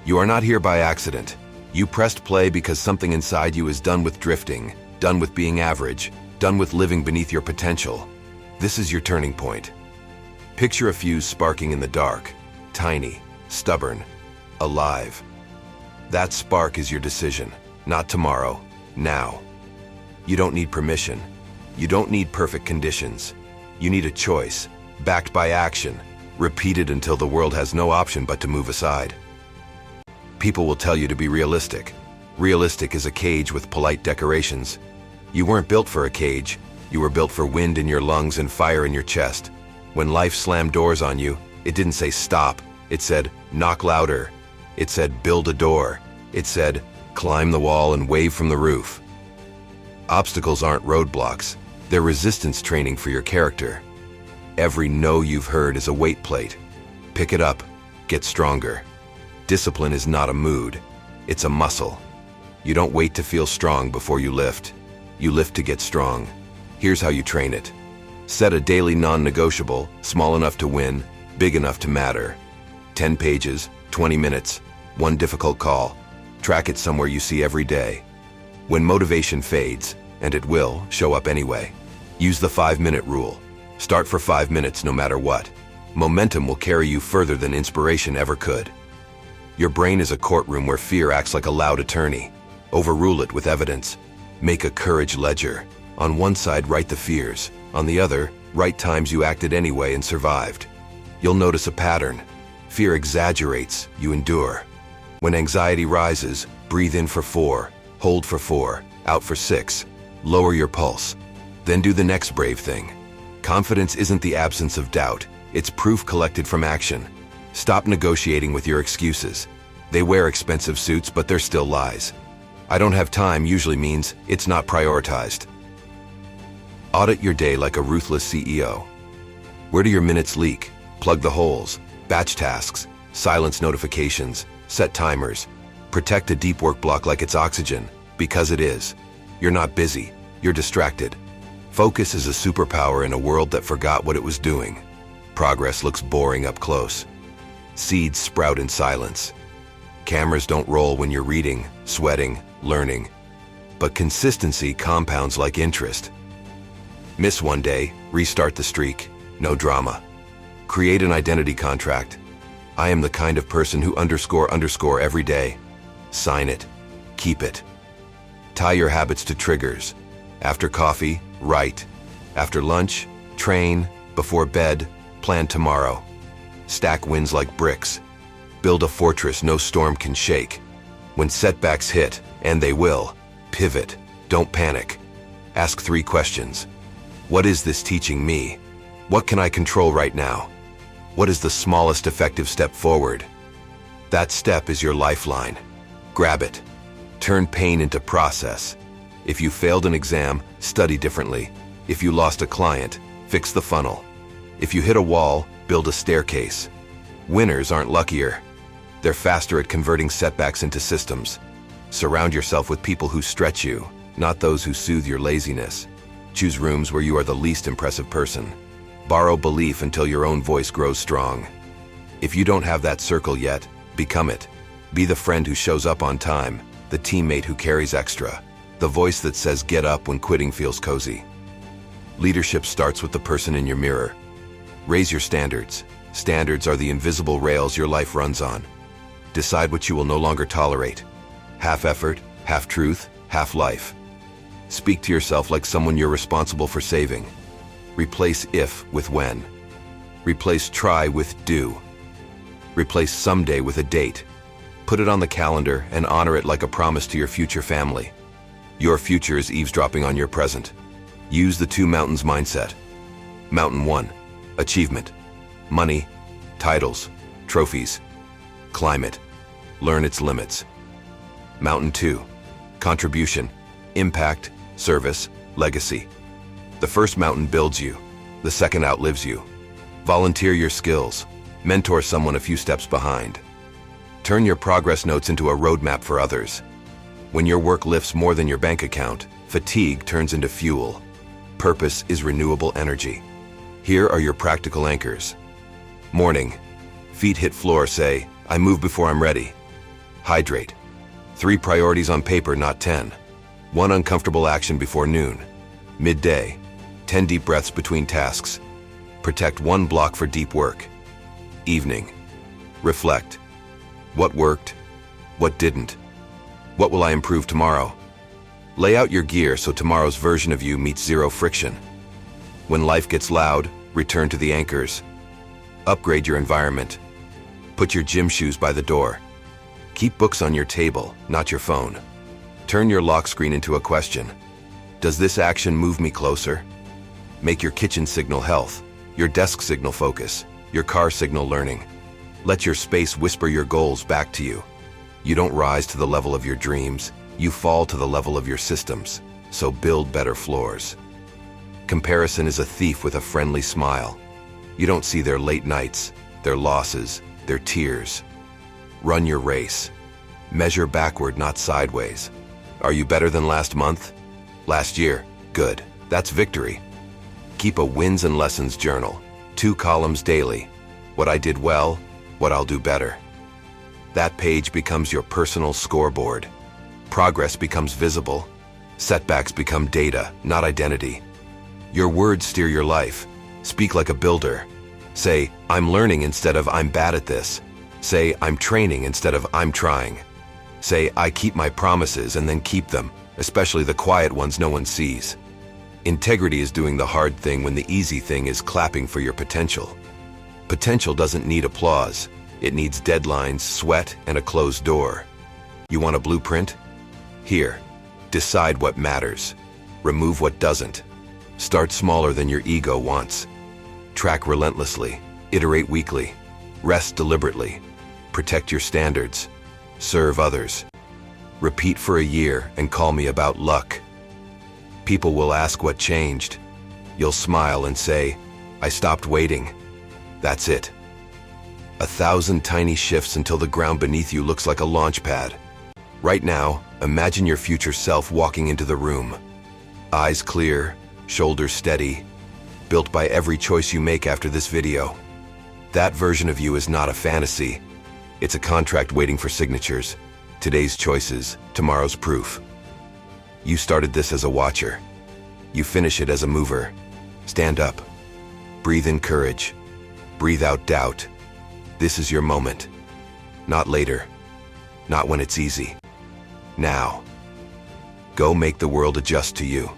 You are not here by accident. You pressed play because something inside you is done with drifting, done with being average, done with living beneath your potential. This is your turning point. Picture a fuse sparking in the dark, tiny, stubborn, alive. That spark is your decision, not tomorrow, now. You don't need permission. You don't need perfect conditions. You need a choice, backed by action, repeated until the world has no option but to move aside. People will tell you to be realistic. Realistic is a cage with polite decorations. You weren't built for a cage. You were built for wind in your lungs and fire in your chest. When life slammed doors on you, it didn't say stop. It said, knock louder. It said, build a door. It said, climb the wall and wave from the roof. Obstacles aren't roadblocks. They're resistance training for your character. Every no you've heard is a weight plate. Pick it up. Get stronger. Discipline is not a mood. It's a muscle. You don't wait to feel strong before you lift. You lift to get strong. Here's how you train it. Set a daily non-negotiable, small enough to win, big enough to matter. 10 pages, 20 minutes, one difficult call. Track it somewhere you see every day. When motivation fades, and it will show up anyway, use the 5-minute rule. Start for 5 minutes no matter what. Momentum will carry you further than inspiration ever could. Your brain is a courtroom where fear acts like a loud attorney. Overrule it with evidence. Make a courage ledger. On one side, write the fears. On the other, write times you acted anyway and survived. You'll notice a pattern. Fear exaggerates, you endure. When anxiety rises, breathe in for 4, hold for 4, out for 6. Lower your pulse. Then do the next brave thing. Confidence isn't the absence of doubt. It's proof collected from action. Stop negotiating with your excuses. They wear expensive suits, but they're still lies. I don't have time usually means it's not prioritized. Audit your day like a ruthless CEO. Where do your minutes leak? Plug the holes. Batch tasks. Silence notifications. Set timers. Protect a deep work block like it's oxygen, because it is. You're not busy. You're distracted. Focus is a superpower in a world that forgot what it was doing. Progress looks boring up close. Seeds sprout in silence. Cameras don't roll when you're reading, sweating, learning. But consistency compounds like interest. Miss one day, restart the streak. No drama. Create an identity contract. I am the kind of person who __ every day. Sign it. Keep it. Tie your habits to triggers. After coffee, write. After lunch, train. Before bed, plan tomorrow. Stack wins like bricks. Build a fortress no storm can shake. When setbacks hit, and they will, pivot. Don't panic. Ask 3 questions. What is this teaching me? What can I control right now? What is the smallest effective step forward? That step is your lifeline. Grab it. Turn pain into process. If you failed an exam, study differently. If you lost a client, fix the funnel. If you hit a wall, build a staircase. Winners aren't luckier. They're faster at converting setbacks into systems. Surround yourself with people who stretch you, not those who soothe your laziness. Choose rooms where you are the least impressive person. Borrow belief until your own voice grows strong. If you don't have that circle yet, become it. Be the friend who shows up on time, the teammate who carries extra, the voice that says get up when quitting feels cozy. Leadership starts with the person in your mirror. Raise your standards. Standards are the invisible rails your life runs on. Decide what you will no longer tolerate. Half effort, half truth, half life. Speak to yourself like someone you're responsible for saving. Replace if with when. Replace try with do. Replace someday with a date. Put it on the calendar and honor it like a promise to your future family. Your future is eavesdropping on your present. Use the 2 mountains mindset. Mountain 1, achievement. Money, titles, trophies. Climb it. Learn its limits. Mountain 2, contribution, impact, service, legacy. The first mountain builds you. The second outlives you. Volunteer your skills. Mentor someone a few steps behind. Turn your progress notes into a roadmap for others. When your work lifts more than your bank account, fatigue turns into fuel. Purpose is renewable energy. Here are your practical anchors. Morning. Feet hit floor, say, I move before I'm ready. Hydrate. 3 priorities on paper, not 10. 1 uncomfortable action before noon. Midday. 10 deep breaths between tasks. Protect 1 block for deep work. Evening. Reflect. What worked? What didn't? What will I improve tomorrow? Lay out your gear so tomorrow's version of you meets 0 friction. When life gets loud, return to the anchors. Upgrade your environment. Put your gym shoes by the door. Keep books on your table, not your phone. Turn your lock screen into a question. Does this action move me closer? Make your kitchen signal health, your desk signal focus, your car signal learning. Let your space whisper your goals back to you. You don't rise to the level of your dreams, you fall to the level of your systems, so build better floors. Comparison is a thief with a friendly smile. You don't see their late nights, their losses, their tears. Run your race. Measure backward, not sideways. Are you better than last month? Last year? Good. That's victory. Keep a wins and lessons journal. 2 columns daily. What I did well, what I'll do better. That page becomes your personal scoreboard. Progress becomes visible. Setbacks become data, not identity. Your words steer your life. Speak like a builder. Say, I'm learning instead of I'm bad at this. Say, I'm training instead of I'm trying. Say, I keep my promises and then keep them, especially the quiet ones no one sees. Integrity is doing the hard thing when the easy thing is clapping for your potential. Potential doesn't need applause. It needs deadlines, sweat, and a closed door. You want a blueprint? Here. Decide what matters. Remove what doesn't. Start smaller than your ego wants. Track relentlessly. Iterate weekly. Rest deliberately. Protect your standards. Serve others. Repeat for a year and call me about luck. People will ask what changed. You'll smile and say, I stopped waiting. That's it. 1,000 tiny shifts until the ground beneath you looks like a launch pad. Right now, imagine your future self walking into the room. Eyes clear, shoulders steady, built by every choice you make after this video. That version of you is not a fantasy. It's a contract waiting for signatures. Today's choices, tomorrow's proof. You started this as a watcher. You finish it as a mover. Stand up. Breathe in courage. Breathe out doubt. This is your moment. Not later. Not when it's easy. Now. Go make the world adjust to you.